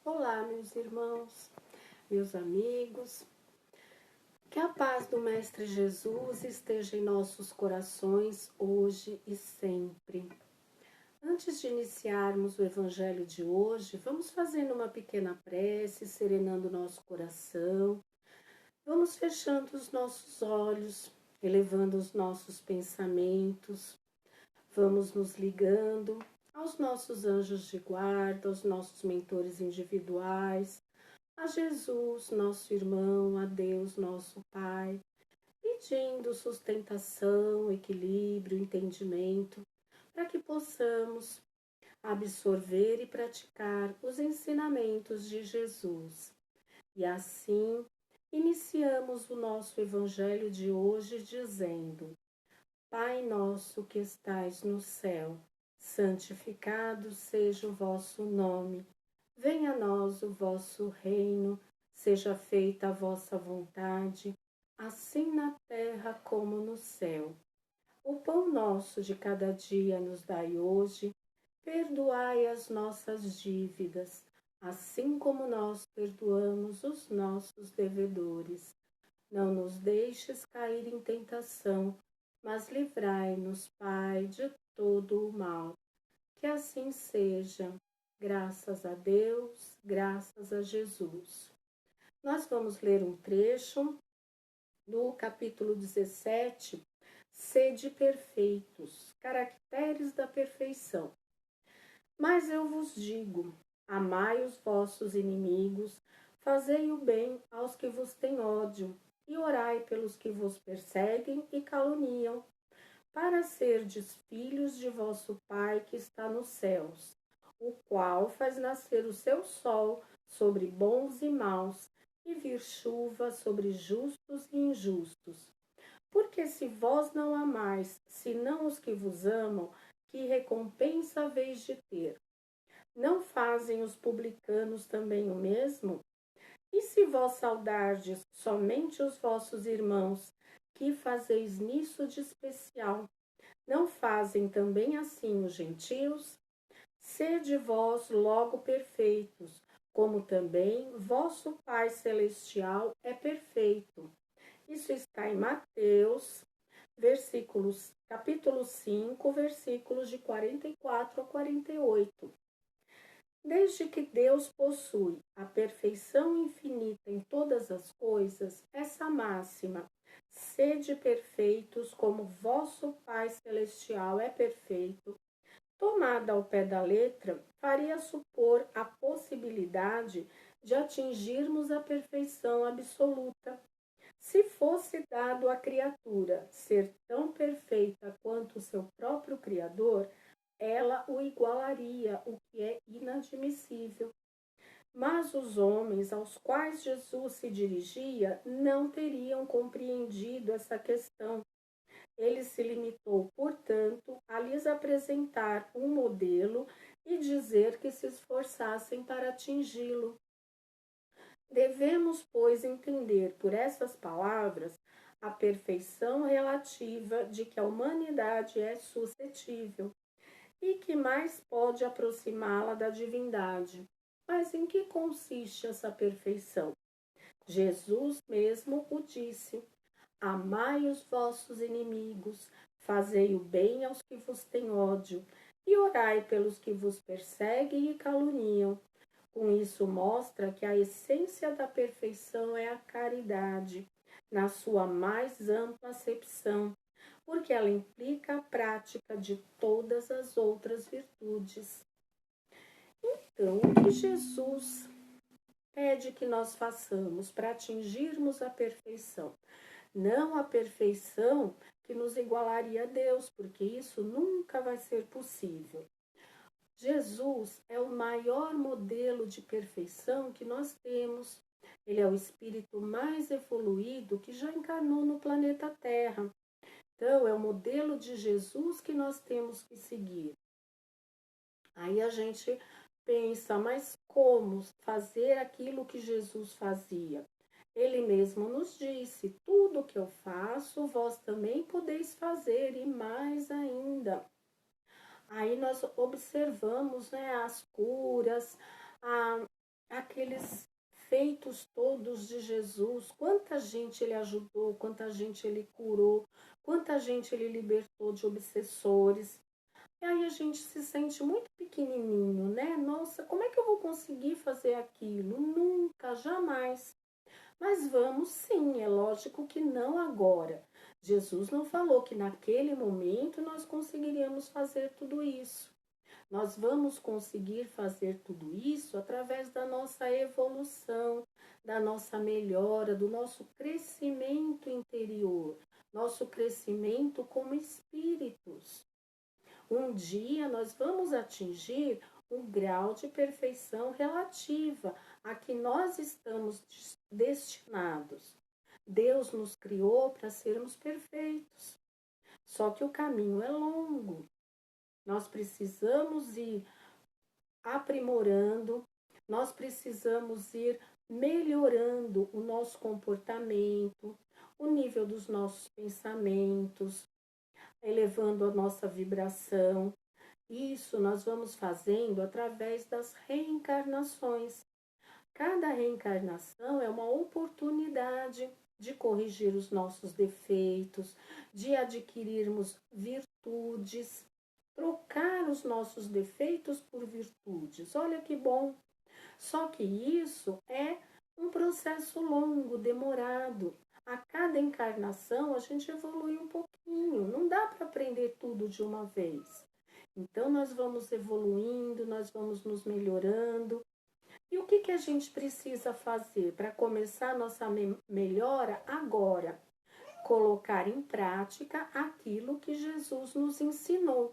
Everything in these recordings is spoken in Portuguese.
Olá, meus irmãos, meus amigos, que a paz do Mestre Jesus esteja em nossos corações hoje e sempre. Antes de iniciarmos o Evangelho de hoje, vamos fazendo uma pequena prece, serenando nosso coração. Vamos fechando os nossos olhos, elevando os nossos pensamentos. Vamos nos ligando aos nossos anjos de guarda, aos nossos mentores individuais, a Jesus, nosso irmão, a Deus, nosso Pai, pedindo sustentação, equilíbrio, entendimento, para que possamos absorver e praticar os ensinamentos de Jesus. E assim, iniciamos o nosso Evangelho de hoje dizendo: Pai nosso que estais no céu, santificado seja o vosso nome. Venha a nós o vosso reino, seja feita a vossa vontade, assim na terra como no céu. O pão nosso de cada dia nos dai hoje, perdoai as nossas dívidas, assim como nós perdoamos os nossos devedores. Não nos deixes cair em tentação, mas livrai-nos, Pai, de todo o mal. Que assim seja. Graças a Deus, graças a Jesus. Nós vamos ler um trecho do capítulo 17, Sede perfeitos, caracteres da perfeição. Mas eu vos digo, amai os vossos inimigos, fazei o bem aos que vos têm ódio, e orai pelos que vos perseguem e caluniam, para serdes filhos de vosso Pai que está nos céus, o qual faz nascer o seu sol sobre bons e maus, e vir chuva sobre justos e injustos. Porque se vós não amais, senão os que vos amam, que recompensa haveis de ter? Não fazem os publicanos também o mesmo? E se vós saudardes somente os vossos irmãos, que fazeis nisso de especial? Não fazem também assim os gentios? Sede vós logo perfeitos, como também vosso Pai Celestial é perfeito. Isso está em Mateus, capítulo 5, versículos de 44 a 48. Desde que Deus possui a perfeição infinita em todas as coisas, essa máxima, sede perfeitos como vosso Pai Celestial é perfeito, tomada ao pé da letra, faria supor a possibilidade de atingirmos a perfeição absoluta. Se fosse dado à criatura ser tão perfeita quanto o seu próprio Criador, ela o igualaria, o que é inadmissível. Mas os homens aos quais Jesus se dirigia não teriam compreendido essa questão. Ele se limitou, portanto, a lhes apresentar um modelo e dizer que se esforçassem para atingi-lo. Devemos, pois, entender por essas palavras a perfeição relativa de que a humanidade é suscetível e que mais pode aproximá-la da divindade. Mas em que consiste essa perfeição? Jesus mesmo o disse: amai os vossos inimigos, fazei o bem aos que vos têm ódio, e orai pelos que vos perseguem e caluniam. Com isso mostra que a essência da perfeição é a caridade, na sua mais ampla acepção, porque ela implica a prática de todas as outras virtudes. Então, o que Jesus pede que nós façamos para atingirmos a perfeição? Não a perfeição que nos igualaria a Deus, porque isso nunca vai ser possível. Jesus é o maior modelo de perfeição que nós temos. Ele é o espírito mais evoluído que já encarnou no planeta Terra. Então, é o modelo de Jesus que nós temos que seguir. Aí a gente pensa, mas como fazer aquilo que Jesus fazia? Ele mesmo nos disse: tudo que eu faço, vós também podeis fazer, e mais ainda. Aí nós observamos, as curas, aqueles feitos todos de Jesus, quanta gente ele ajudou, quanta gente ele curou, quanta gente ele libertou de obsessores. E aí a gente se sente muito pequenininho, né? Nossa, como é que eu vou conseguir fazer aquilo? Nunca, jamais. Mas vamos sim, é lógico que não agora. Jesus não falou que naquele momento nós conseguiríamos fazer tudo isso. Nós vamos conseguir fazer tudo isso através da nossa evolução, da nossa melhora, do nosso crescimento interior, nosso crescimento como espíritos. Um dia nós vamos atingir um grau de perfeição relativa a que nós estamos destinados. Deus nos criou para sermos perfeitos. Só que o caminho é longo. Nós precisamos ir aprimorando, nós precisamos ir melhorando o nosso comportamento, o nível dos nossos pensamentos, elevando a nossa vibração. Isso nós vamos fazendo através das reencarnações. Cada reencarnação é uma oportunidade de corrigir os nossos defeitos, de adquirirmos virtudes, trocar os nossos defeitos por virtudes. Olha que bom! Só que isso é um processo longo, demorado. A cada encarnação a gente evolui um pouquinho, não dá para aprender tudo de uma vez. Então nós vamos evoluindo, nós vamos nos melhorando. E o que a gente precisa fazer para começar a nossa melhora agora? Colocar em prática aquilo que Jesus nos ensinou.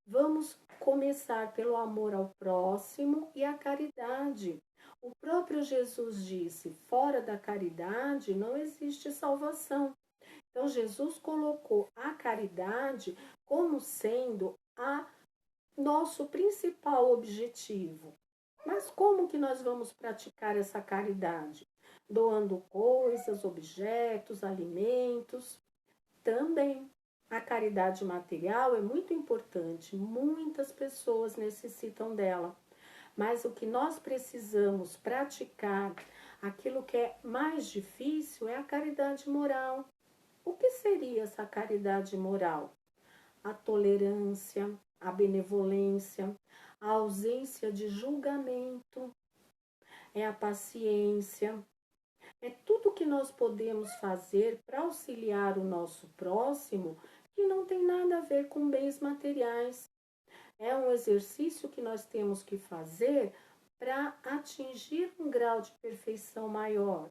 Vamos começar pelo amor ao próximo e a caridade. O próprio Jesus disse: fora da caridade não existe salvação. Então, Jesus colocou a caridade como sendo a nosso principal objetivo. Mas como que nós vamos praticar essa caridade? Doando coisas, objetos, alimentos. Também a caridade material é muito importante, muitas pessoas necessitam dela. Mas o que nós precisamos praticar, aquilo que é mais difícil, é a caridade moral. O que seria essa caridade moral? A tolerância, a benevolência, a ausência de julgamento, é a paciência, é tudo que nós podemos fazer para auxiliar o nosso próximo que não tem nada a ver com bens materiais. É um exercício que nós temos que fazer para atingir um grau de perfeição maior.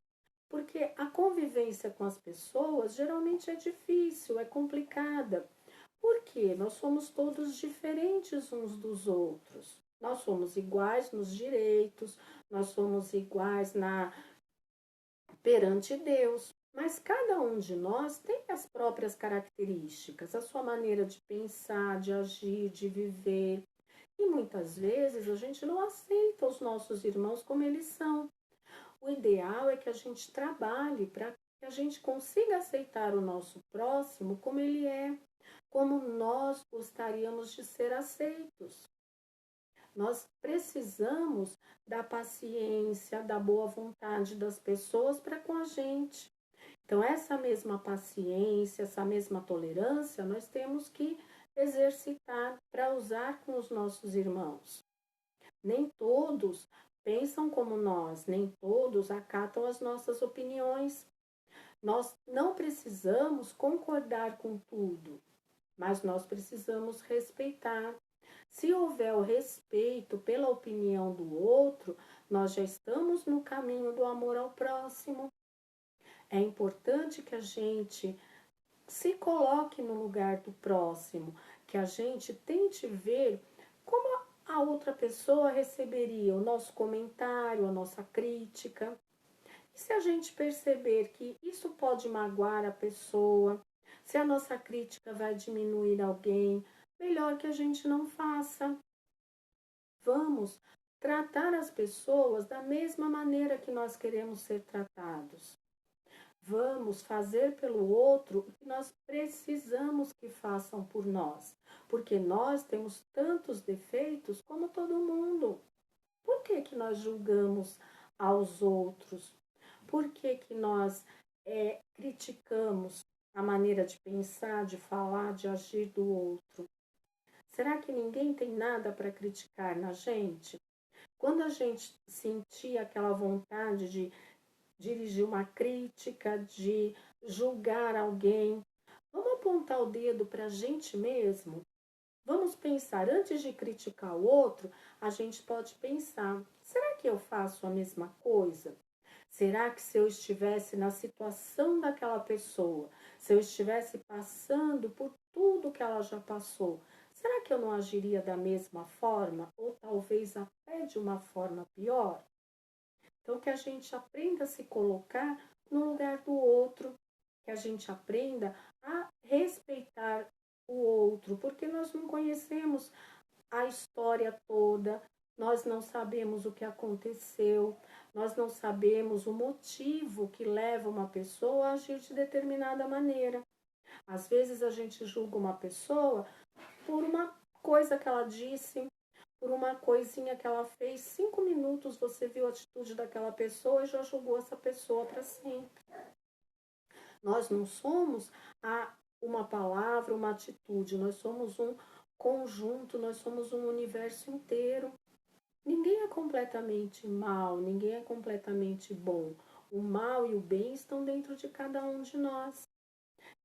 Porque a convivência com as pessoas geralmente é difícil, é complicada. Porque nós somos todos diferentes uns dos outros. Nós somos iguais nos direitos, nós somos iguais perante Deus, mas cada um de nós tem as próprias características, a sua maneira de pensar, de agir, de viver. E muitas vezes a gente não aceita os nossos irmãos como eles são. O ideal é que a gente trabalhe para que a gente consiga aceitar o nosso próximo como ele é, como nós gostaríamos de ser aceitos. Nós precisamos da paciência, da boa vontade das pessoas para com a gente. Então, essa mesma paciência, essa mesma tolerância, nós temos que exercitar para usar com os nossos irmãos. Nem todos pensam como nós, nem todos acatam as nossas opiniões. Nós não precisamos concordar com tudo, mas nós precisamos respeitar. Se houver o respeito pela opinião do outro, nós já estamos no caminho do amor ao próximo. É importante que a gente se coloque no lugar do próximo, que a gente tente ver como a outra pessoa receberia o nosso comentário, a nossa crítica. E se a gente perceber que isso pode magoar a pessoa, se a nossa crítica vai diminuir alguém, melhor que a gente não faça. Vamos tratar as pessoas da mesma maneira que nós queremos ser tratados. Vamos fazer pelo outro o que nós precisamos que façam por nós, porque nós temos tantos defeitos como todo mundo. Por que nós julgamos aos outros? Por que nós criticamos a maneira de pensar, de falar, de agir do outro? Será que ninguém tem nada para criticar na gente? Quando a gente sentir aquela vontade de dirigir uma crítica, de julgar alguém, vamos apontar o dedo para a gente mesmo? Vamos pensar, antes de criticar o outro, a gente pode pensar: será que eu faço a mesma coisa? Será que se eu estivesse na situação daquela pessoa, se eu estivesse passando por tudo que ela já passou, será que eu não agiria da mesma forma? Ou talvez até de uma forma pior? Então, que a gente aprenda a se colocar no lugar do outro, que a gente aprenda a respeitar o outro, porque nós não conhecemos a história toda, nós não sabemos o que aconteceu, nós não sabemos o motivo que leva uma pessoa a agir de determinada maneira. Às vezes a gente julga uma pessoa por uma coisa que ela disse, por uma coisinha que ela fez. 5 minutos você viu a atitude daquela pessoa e já julgou essa pessoa para sempre. Nós não somos uma palavra, uma atitude, nós somos um conjunto, nós somos um universo inteiro. Ninguém é completamente mal, ninguém é completamente bom. O mal e o bem estão dentro de cada um de nós.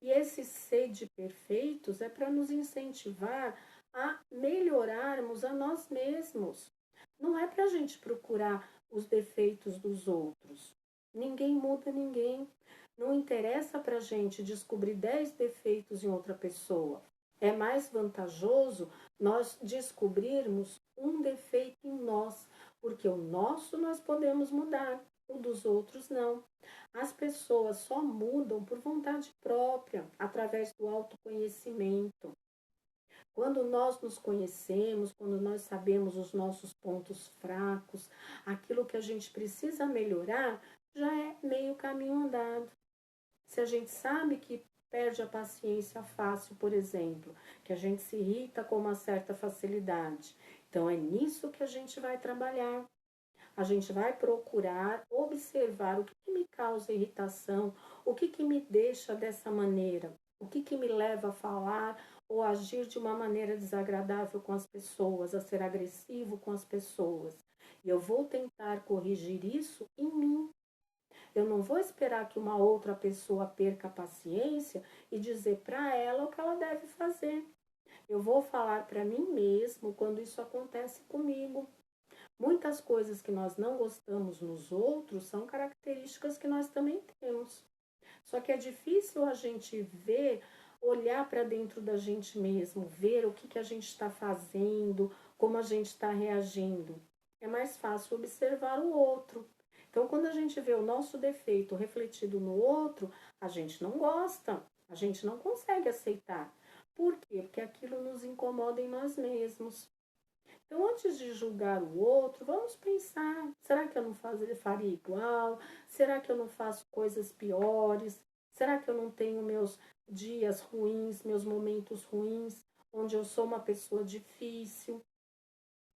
E esse ser de perfeitos é para nos incentivar a melhorarmos a nós mesmos. Não é para a gente procurar os defeitos dos outros. Ninguém muda ninguém. Não interessa para a gente descobrir 10 defeitos em outra pessoa. É mais vantajoso nós descobrirmos um defeito em nós, porque o nosso nós podemos mudar, o dos outros não. As pessoas só mudam por vontade própria, através do autoconhecimento. Quando nós nos conhecemos, quando nós sabemos os nossos pontos fracos, aquilo que a gente precisa melhorar, já é meio caminho andado. Se a gente sabe que perde a paciência fácil, por exemplo, que a gente se irrita com uma certa facilidade, então é nisso que a gente vai trabalhar. A gente vai procurar observar o que me causa irritação, o que me deixa dessa maneira, o que me leva a falar ou agir de uma maneira desagradável com as pessoas, a ser agressivo com as pessoas. E eu vou tentar corrigir isso em mim. Eu não vou esperar que uma outra pessoa perca a paciência e dizer para ela o que ela deve fazer. Eu vou falar para mim mesmo quando isso acontece comigo. Muitas coisas que nós não gostamos nos outros são características que nós também temos. Só que é difícil a gente ver, olhar para dentro da gente mesmo, ver o que a gente está fazendo, como a gente está reagindo. É mais fácil observar o outro. Então, quando a gente vê o nosso defeito refletido no outro, a gente não gosta, a gente não consegue aceitar. Por quê? Porque aquilo nos incomoda em nós mesmos. Então, antes de julgar o outro, vamos pensar: será que eu não faria igual? Será que eu não faço coisas piores? Será que eu não tenho meus dias ruins, meus momentos ruins, onde eu sou uma pessoa difícil?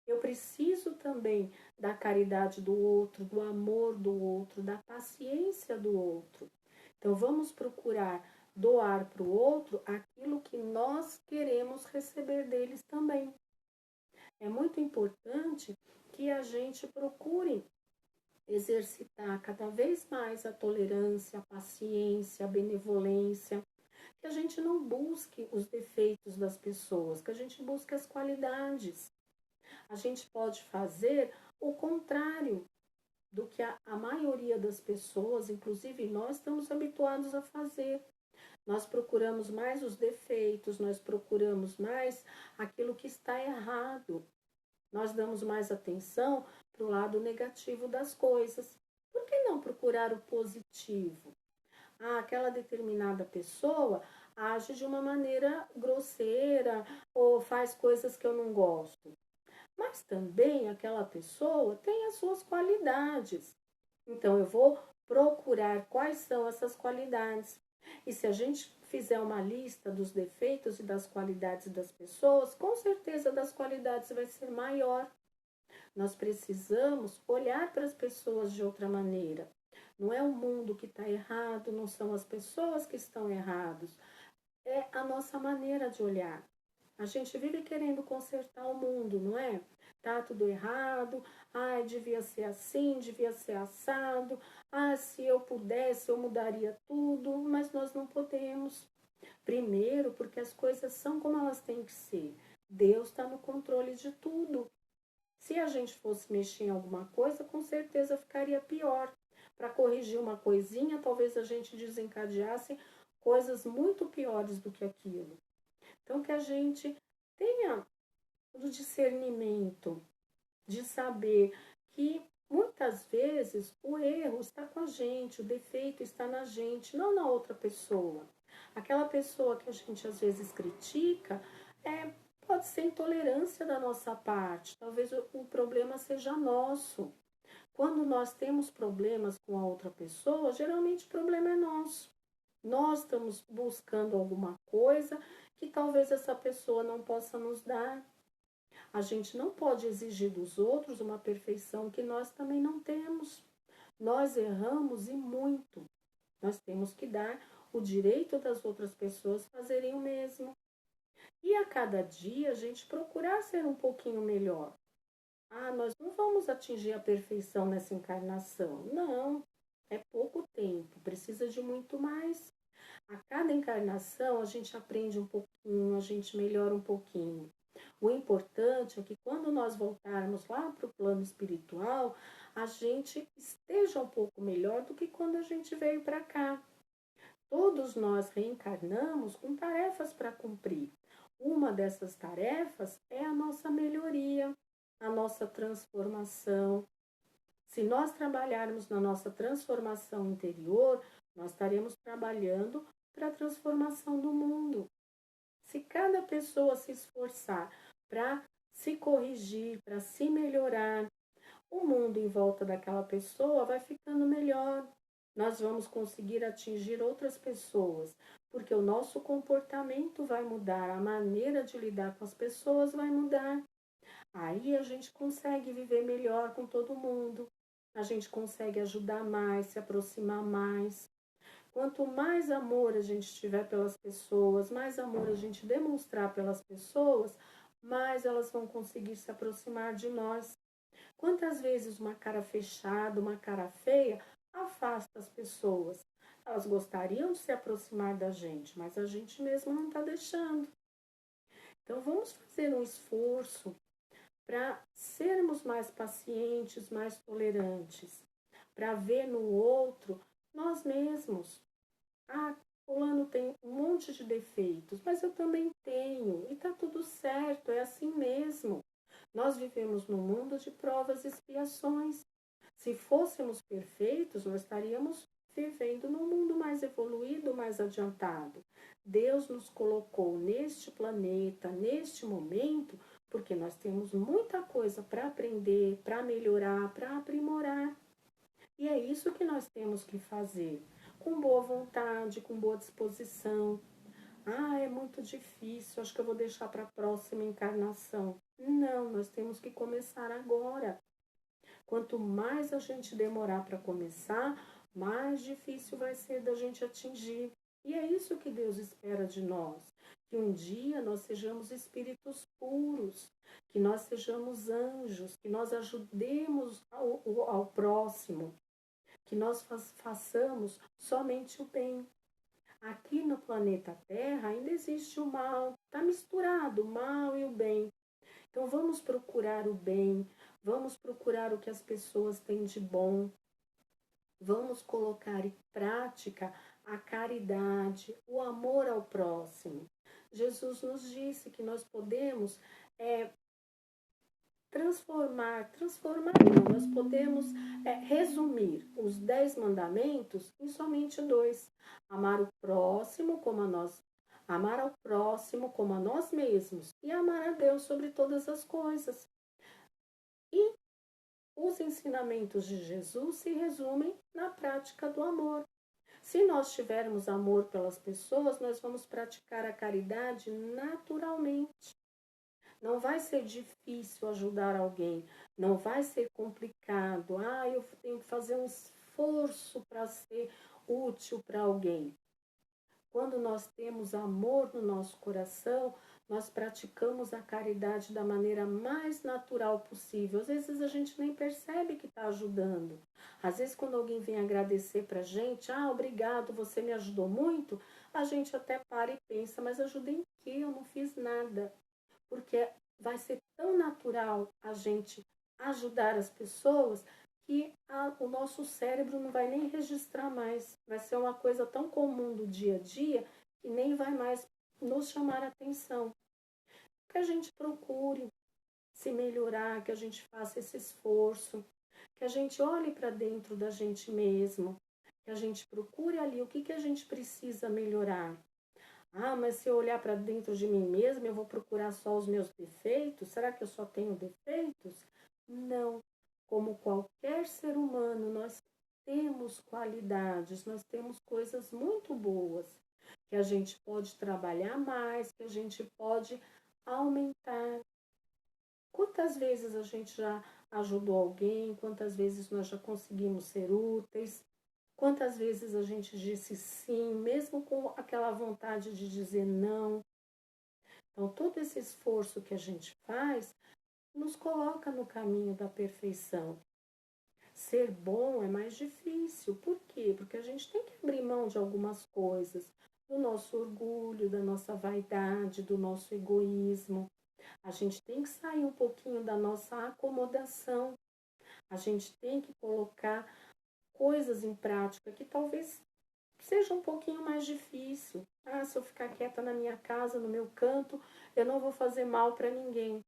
Eu preciso também da caridade do outro, do amor do outro, da paciência do outro. Então, vamos procurar doar para o outro aquilo que nós queremos receber deles também. É muito importante que a gente procure exercitar cada vez mais a tolerância, a paciência, a benevolência, que a gente não busque os defeitos das pessoas, que a gente busque as qualidades. A gente pode fazer o contrário do que a maioria das pessoas, inclusive nós, estamos habituados a fazer. Nós procuramos mais os defeitos, nós procuramos mais aquilo que está errado. Nós damos mais atenção para o lado negativo das coisas. Por que não procurar o positivo? Aquela determinada pessoa age de uma maneira grosseira ou faz coisas que eu não gosto. Mas também aquela pessoa tem as suas qualidades. Então eu vou procurar quais são essas qualidades. E se a gente fizer uma lista dos defeitos e das qualidades das pessoas, com certeza das qualidades vai ser maior. Nós precisamos olhar para as pessoas de outra maneira. Não é o mundo que está errado, não são as pessoas que estão erradas. É a nossa maneira de olhar. A gente vive querendo consertar o mundo, não é? Tá tudo errado, ai, devia ser assim, devia ser assado, ah, se eu pudesse eu mudaria tudo, mas nós não podemos. Primeiro, porque as coisas são como elas têm que ser. Deus está no controle de tudo. Se a gente fosse mexer em alguma coisa, com certeza ficaria pior. Para corrigir uma coisinha, talvez a gente desencadeasse coisas muito piores do que aquilo. Então, que a gente tenha o discernimento de saber que muitas vezes o erro está com a gente, o defeito está na gente, não na outra pessoa. Aquela pessoa que a gente às vezes critica, pode ser intolerância da nossa parte, talvez o problema seja nosso. Quando nós temos problemas com a outra pessoa, geralmente o problema é nosso. Nós estamos buscando alguma coisa que talvez essa pessoa não possa nos dar. A gente não pode exigir dos outros uma perfeição que nós também não temos. Nós erramos e muito. Nós temos que dar o direito das outras pessoas fazerem o mesmo. E a cada dia a gente procurar ser um pouquinho melhor. Ah, nós não vamos atingir a perfeição nessa encarnação. Não, é pouco tempo, precisa de muito mais. A cada encarnação a gente aprende um pouquinho, a gente melhora um pouquinho. O importante é que quando nós voltarmos lá para o plano espiritual, a gente esteja um pouco melhor do que quando a gente veio para cá. Todos nós reencarnamos com tarefas para cumprir. Uma dessas tarefas é a nossa melhoria, a nossa transformação. Se nós trabalharmos na nossa transformação interior, nós estaremos trabalhando para a transformação do mundo. Se cada pessoa se esforçar para se corrigir, para se melhorar, o mundo em volta daquela pessoa vai ficando melhor. Nós vamos conseguir atingir outras pessoas, porque o nosso comportamento vai mudar, a maneira de lidar com as pessoas vai mudar. Aí a gente consegue viver melhor com todo mundo, a gente consegue ajudar mais, se aproximar mais. Quanto mais amor a gente tiver pelas pessoas, mais amor a gente demonstrar pelas pessoas, mais elas vão conseguir se aproximar de nós. Quantas vezes uma cara fechada, uma cara feia, afasta as pessoas? Elas gostariam de se aproximar da gente, mas a gente mesmo não está deixando. Então vamos fazer um esforço para sermos mais pacientes, mais tolerantes, para ver no outro nós mesmos. Ah, fulano tem um monte de defeitos, mas eu também tenho, e tá tudo certo, é assim mesmo. Nós vivemos num mundo de provas e expiações. Se fôssemos perfeitos, nós estaríamos vivendo num mundo mais evoluído, mais adiantado. Deus nos colocou neste planeta, neste momento, porque nós temos muita coisa para aprender, para melhorar, para aprimorar. E é isso que nós temos que fazer, com boa vontade, com boa disposição. Ah, é muito difícil, acho que eu vou deixar para a próxima encarnação. Não, nós temos que começar agora. Quanto mais a gente demorar para começar, mais difícil vai ser da gente atingir. E é isso que Deus espera de nós, que um dia nós sejamos espíritos puros, que nós sejamos anjos, que nós ajudemos ao próximo, que nós façamos somente o bem. Aqui no planeta Terra ainda existe o mal, está misturado o mal e o bem. Então vamos procurar o bem, vamos procurar o que as pessoas têm de bom, vamos colocar em prática a caridade, o amor ao próximo. Jesus nos disse que nós podemos nós podemos resumir os 10 mandamentos em somente 2. Amar o próximo como a nós, amar ao próximo como a nós mesmos e amar a Deus sobre todas as coisas. E os ensinamentos de Jesus se resumem na prática do amor. Se nós tivermos amor pelas pessoas, nós vamos praticar a caridade naturalmente. Não vai ser difícil ajudar alguém, não vai ser complicado. Eu tenho que fazer um esforço para ser útil para alguém. Quando nós temos amor no nosso coração, nós praticamos a caridade da maneira mais natural possível. Às vezes a gente nem percebe que está ajudando. Às vezes quando alguém vem agradecer para a gente, obrigado, você me ajudou muito, a gente até para e pensa, mas ajudei em quê? Eu não fiz nada. Porque vai ser tão natural a gente ajudar as pessoas que o nosso cérebro não vai nem registrar mais. Vai ser uma coisa tão comum do dia a dia que nem vai mais nos chamar a atenção. Que a gente procure se melhorar, que a gente faça esse esforço, que a gente olhe para dentro da gente mesmo, que a gente procure ali o que a gente precisa melhorar. Mas se eu olhar para dentro de mim mesma, eu vou procurar só os meus defeitos? Será que eu só tenho defeitos? Não. Como qualquer ser humano, nós temos qualidades, nós temos coisas muito boas que a gente pode trabalhar mais, que a gente pode aumentar. Quantas vezes a gente já ajudou alguém? Quantas vezes nós já conseguimos ser úteis? Quantas vezes a gente disse sim, mesmo com aquela vontade de dizer não? Então, todo esse esforço que a gente faz nos coloca no caminho da perfeição. Ser bom é mais difícil. Por quê? Porque a gente tem que abrir mão de algumas coisas, do nosso orgulho, da nossa vaidade, do nosso egoísmo. A gente tem que sair um pouquinho da nossa acomodação. A gente tem que colocar coisas em prática que talvez seja um pouquinho mais difícil. Se eu ficar quieta na minha casa, no meu canto, eu não vou fazer mal para ninguém.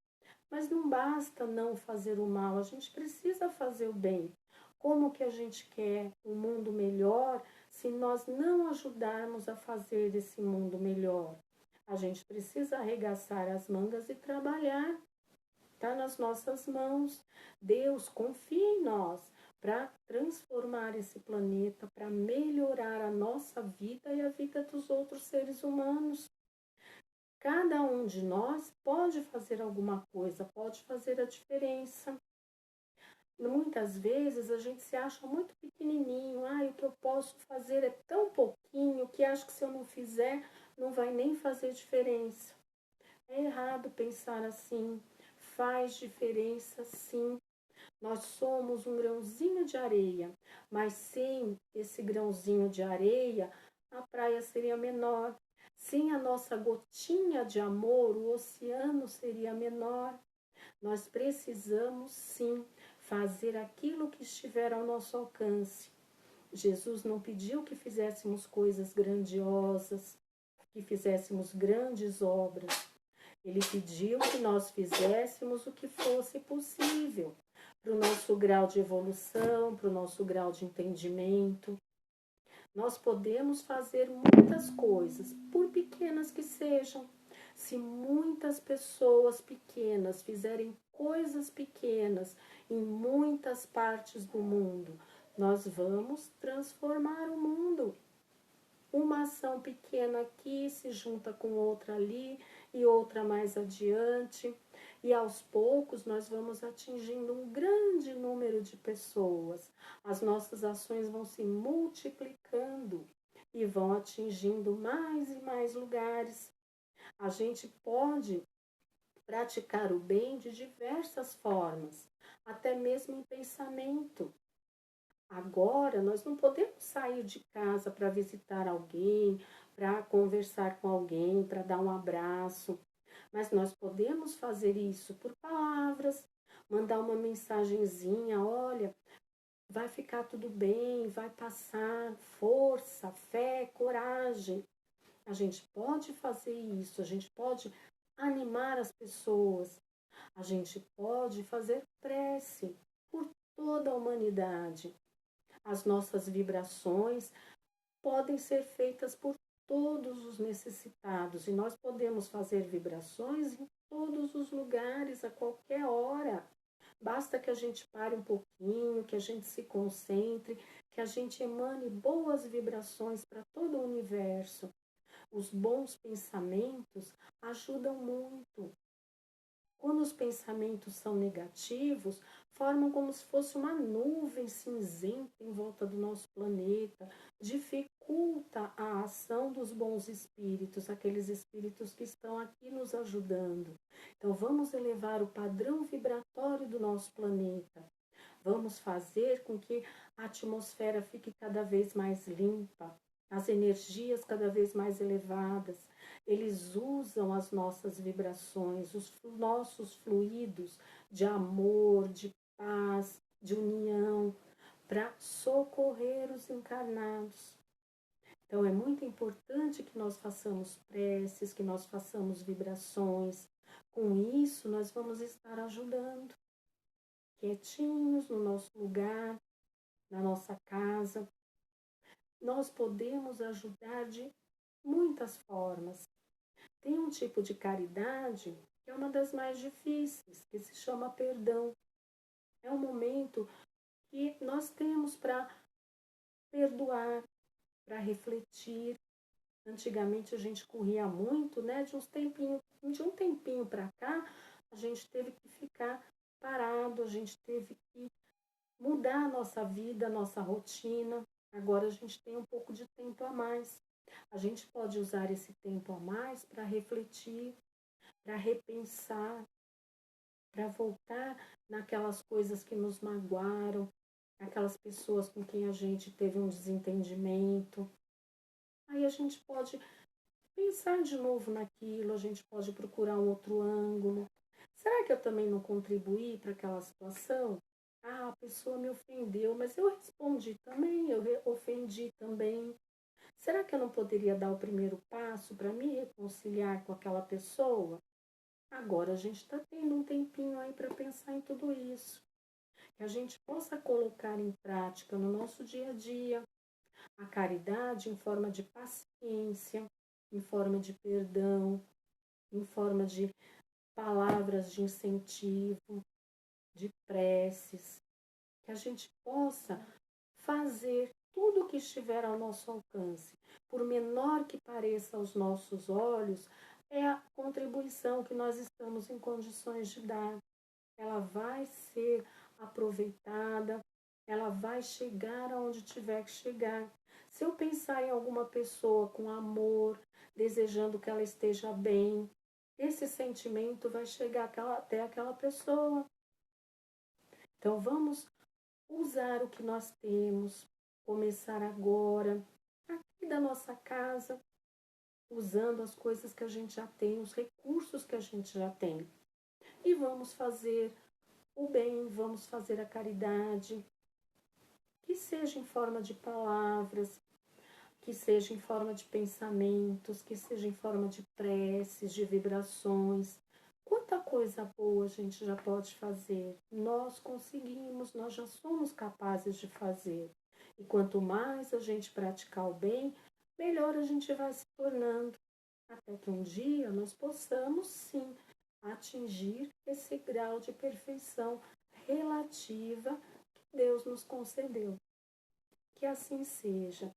Mas não basta não fazer o mal, a gente precisa fazer o bem. Como que a gente quer um mundo melhor se nós não ajudarmos a fazer esse mundo melhor? A gente precisa arregaçar as mangas e trabalhar. Está nas nossas mãos. Deus confia em nós para transformar esse planeta, para melhorar a nossa vida e a vida dos outros seres humanos. Cada um de nós pode fazer alguma coisa, pode fazer a diferença. Muitas vezes a gente se acha muito pequenininho. O que eu posso fazer é tão pouquinho que acho que se eu não fizer, não vai nem fazer diferença. É errado pensar assim. Faz diferença, sim. Nós somos um grãozinho de areia, mas sem esse grãozinho de areia, a praia seria menor. Sem a nossa gotinha de amor, o oceano seria menor. Nós precisamos, sim, fazer aquilo que estiver ao nosso alcance. Jesus não pediu que fizéssemos coisas grandiosas, que fizéssemos grandes obras. Ele pediu que nós fizéssemos o que fosse possível para o nosso grau de evolução, para o nosso grau de entendimento. Nós podemos fazer muitas coisas, por pequenas que sejam. Se muitas pessoas pequenas fizerem coisas pequenas em muitas partes do mundo, nós vamos transformar o mundo. Uma ação pequena aqui se junta com outra ali e outra mais adiante. E aos poucos nós vamos atingindo um grande número de pessoas. As nossas ações vão se multiplicando e vão atingindo mais e mais lugares. A gente pode praticar o bem de diversas formas, até mesmo em pensamento. Agora, nós não podemos sair de casa para visitar alguém, para conversar com alguém, para dar um abraço. Mas nós podemos fazer isso por palavras, mandar uma mensagenzinha, olha, vai ficar tudo bem, vai passar, força, fé, coragem. A gente pode fazer isso, a gente pode animar as pessoas, a gente pode fazer prece por toda a humanidade. As nossas vibrações podem ser feitas por todos os necessitados e nós podemos fazer vibrações em todos os lugares, a qualquer hora. Basta que a gente pare um pouquinho, que a gente se concentre, que a gente emane boas vibrações para todo o universo. Os bons pensamentos ajudam muito. Quando os pensamentos são negativos, formam como se fosse uma nuvem cinzenta em volta do nosso planeta, dificulta a ação dos bons espíritos, aqueles espíritos que estão aqui nos ajudando. Então, vamos elevar o padrão vibratório do nosso planeta. Vamos fazer com que a atmosfera fique cada vez mais limpa, as energias cada vez mais elevadas. Eles usam as nossas vibrações, os nossos fluidos de amor, de paz, de união, para socorrer os encarnados. Então, é muito importante que nós façamos preces, que nós façamos vibrações. Com isso, nós vamos estar ajudando, quietinhos no nosso lugar, na nossa casa. Nós podemos ajudar de muitas formas. Tem um tipo de caridade que é uma das mais difíceis, que se chama perdão. É um momento que nós temos para perdoar, para refletir. Antigamente a gente corria muito, né? De um tempinho para cá, a gente teve que ficar parado, a gente teve que mudar a nossa vida, a nossa rotina. Agora a gente tem um pouco de tempo a mais. A gente pode usar esse tempo a mais para refletir, para repensar, para voltar naquelas coisas que nos magoaram, aquelas pessoas com quem a gente teve um desentendimento. Aí a gente pode pensar de novo naquilo, a gente pode procurar um outro ângulo. Será que eu também não contribuí para aquela situação? Ah, a pessoa me ofendeu, mas eu respondi também, eu ofendi também. Será que eu não poderia dar o primeiro passo para me reconciliar com aquela pessoa? Agora a gente está tendo um tempinho aí para pensar em tudo isso. Que a gente possa colocar em prática no nosso dia a dia a caridade em forma de paciência, em forma de perdão, em forma de palavras de incentivo, de preces, que a gente possa fazer tudo o que estiver ao nosso alcance. Por menor que pareça aos nossos olhos, é a contribuição que nós estamos em condições de dar. Ela vai ser aproveitada, ela vai chegar aonde tiver que chegar. Se eu pensar em alguma pessoa com amor, desejando que ela esteja bem, esse sentimento vai chegar até aquela pessoa. Então, vamos usar o que nós temos, começar agora, aqui da nossa casa, usando as coisas que a gente já tem, os recursos que a gente já tem. E vamos fazer o bem, vamos fazer a caridade, que seja em forma de palavras, que seja em forma de pensamentos, que seja em forma de preces, de vibrações. Quanta coisa boa a gente já pode fazer. Nós conseguimos, nós já somos capazes de fazer. E quanto mais a gente praticar o bem, melhor a gente vai se tornando. Até que um dia nós possamos, sim, atingir esse grau de perfeição relativa que Deus nos concedeu. Que assim seja.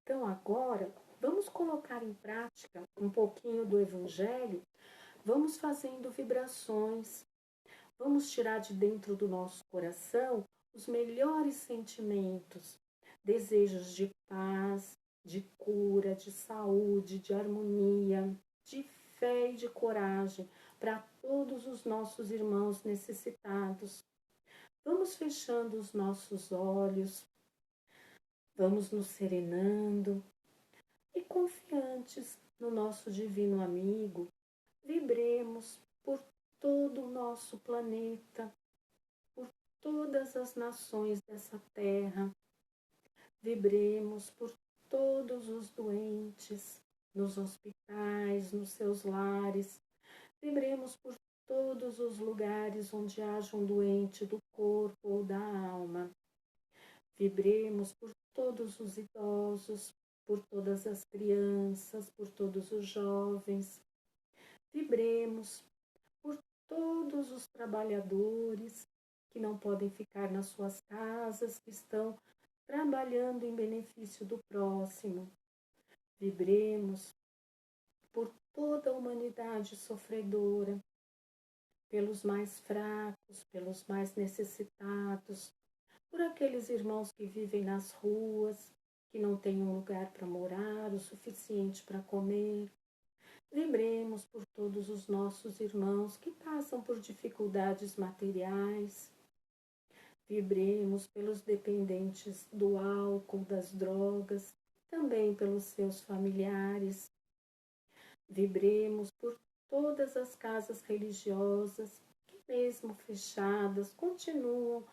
Então, agora, vamos colocar em prática um pouquinho do Evangelho, vamos fazendo vibrações, vamos tirar de dentro do nosso coração os melhores sentimentos, desejos de paz, de cura, de saúde, de harmonia, de fé e de coragem para todos os nossos irmãos necessitados. Vamos fechando os nossos olhos, vamos nos serenando e confiantes no nosso divino amigo, vibremos por todo o nosso planeta, por todas as nações dessa terra. Vibremos por todos os doentes, nos hospitais, nos seus lares. Vibremos por todos os lugares onde haja um doente do corpo ou da alma. Vibremos por todos os idosos, por todas as crianças, por todos os jovens. Vibremos por todos os trabalhadores que não podem ficar nas suas casas, que estão trabalhando em benefício do próximo. Vibremos por toda a humanidade sofredora, pelos mais fracos, pelos mais necessitados, por aqueles irmãos que vivem nas ruas, que não têm um lugar para morar, o suficiente para comer. Vibremos por todos os nossos irmãos que passam por dificuldades materiais. Vibremos pelos dependentes do álcool, das drogas, também pelos seus familiares. Vibremos por todas as casas religiosas que, mesmo fechadas, continuam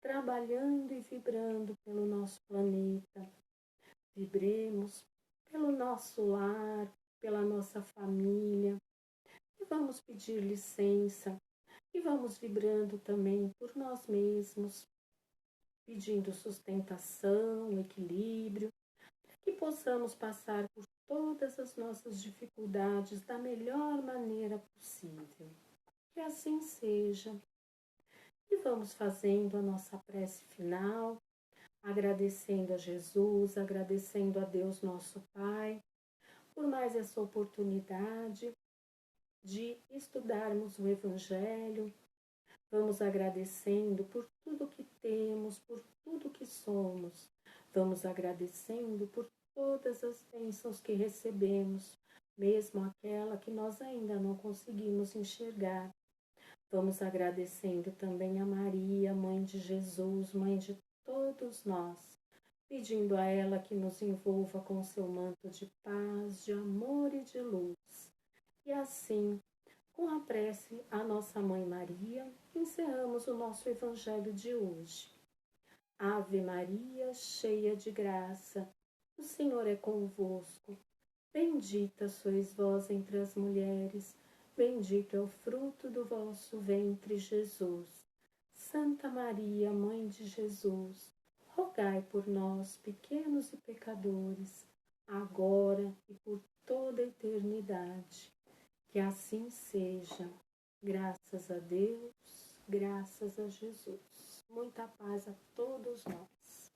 trabalhando e vibrando pelo nosso planeta. Vibremos pelo nosso lar, pela nossa família, e vamos pedir licença, e vamos vibrando também por nós mesmos, pedindo sustentação, equilíbrio, para que possamos passar por todas as nossas dificuldades da melhor maneira possível. Que assim seja. E vamos fazendo a nossa prece final, agradecendo a Jesus, agradecendo a Deus nosso Pai, por mais essa oportunidade de estudarmos o Evangelho. Vamos agradecendo por tudo que temos, por tudo que somos. Vamos agradecendo por todas as bênçãos que recebemos, mesmo aquela que nós ainda não conseguimos enxergar. Vamos agradecendo também a Maria, Mãe de Jesus, Mãe de todos nós, pedindo a ela que nos envolva com seu manto de paz, de amor e de luz. E assim, com a prece à nossa Mãe Maria, encerramos o nosso Evangelho de hoje. Ave Maria, cheia de graça, o Senhor é convosco. Bendita sois vós entre as mulheres, bendito é o fruto do vosso ventre, Jesus. Santa Maria, Mãe de Jesus, rogai por nós, pequenos e pecadores, agora e por toda a eternidade. Que assim seja. Graças a Deus, graças a Jesus. Muita paz a todos nós.